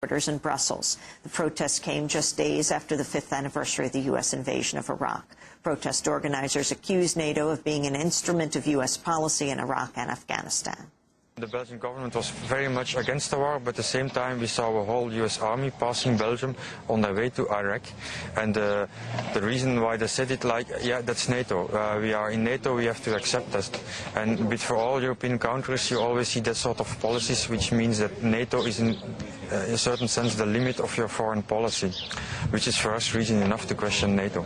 in Brussels. The protests came just days after the 5th anniversary of the U.S. invasion of Iraq. Protest organizers accused NATO of being an instrument of U.S. policy in Iraq and Afghanistan. The Belgian government was very much against the war, but at the same time we saw a whole U.S. army passing Belgium on their way to Iraq. And the reason why they said it like, yeah, that's NATO. We are in NATO, we have to accept that. But for all European countries, you always see that sort of policies, which means that NATO is in a certain sense the limit of your foreign policy, which is for us reason enough to question NATO.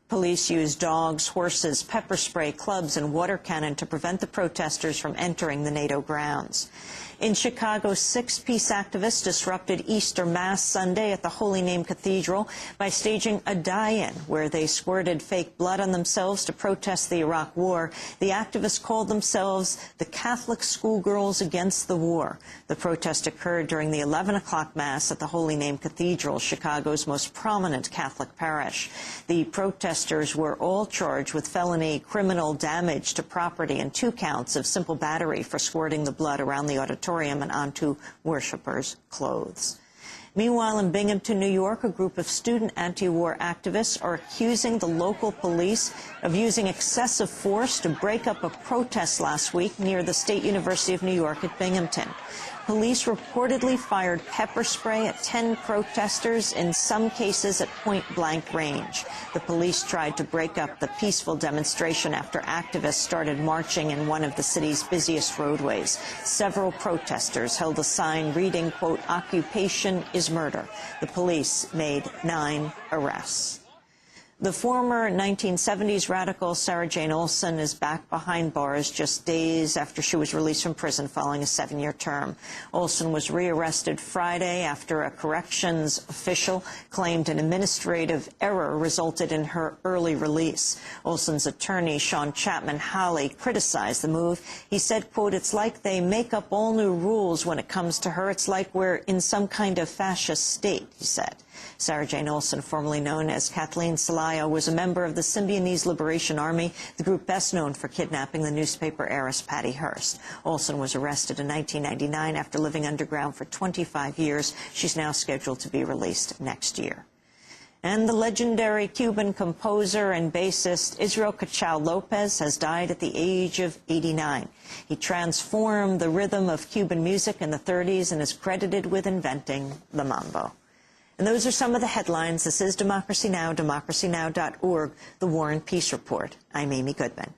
Police used dogs, horses, pepper spray, clubs, and water cannon to prevent the protesters from entering the NATO grounds. In Chicago, 6 peace activists disrupted Easter Mass Sunday at the Holy Name Cathedral by staging a die-in where they squirted fake blood on themselves to protest the Iraq War. The activists called themselves the Catholic Schoolgirls Against the War. The protest occurred during the 11 o'clock Mass at the Holy Name Cathedral, Chicago's most prominent Catholic parish. The protesters were all charged with felony criminal damage to property and 2 counts of simple battery for squirting the blood around the auditorium and onto worshippers' clothes. Meanwhile, in Binghamton, New York, a group of student anti-war activists are accusing the local police of using excessive force to break up a protest last week near the State University of New York at Binghamton. Police reportedly fired pepper spray at 10 protesters, in some cases at point-blank range. The police tried to break up the peaceful demonstration after activists started marching in one of the city's busiest roadways. Several protesters held a sign reading, quote, "Occupation is murder." The police made 9 arrests. The former 1970s radical Sarah Jane Olson is back behind bars just days after she was released from prison following a 7-year term. Olson was rearrested Friday after a corrections official claimed an administrative error resulted in her early release. Olson's attorney, Sean Chapman Howley, criticized the move. He said, quote, "It's like they make up all new rules when it comes to her. It's like we're in some kind of fascist state," he said. Sarah Jane Olson, formerly known as Kathleen Celaya, was a member of the Symbionese Liberation Army, the group best known for kidnapping the newspaper heiress Patty Hearst. Olson was arrested in 1999 after living underground for 25 years. She's now scheduled to be released next year. And the legendary Cuban composer and bassist Israel Cachao Lopez has died at the age of 89. He transformed the rhythm of Cuban music in the 30s and is credited with inventing the mambo. And those are some of the headlines. This is Democracy Now!, democracynow.org, the War and Peace Report. I'm Amy Goodman.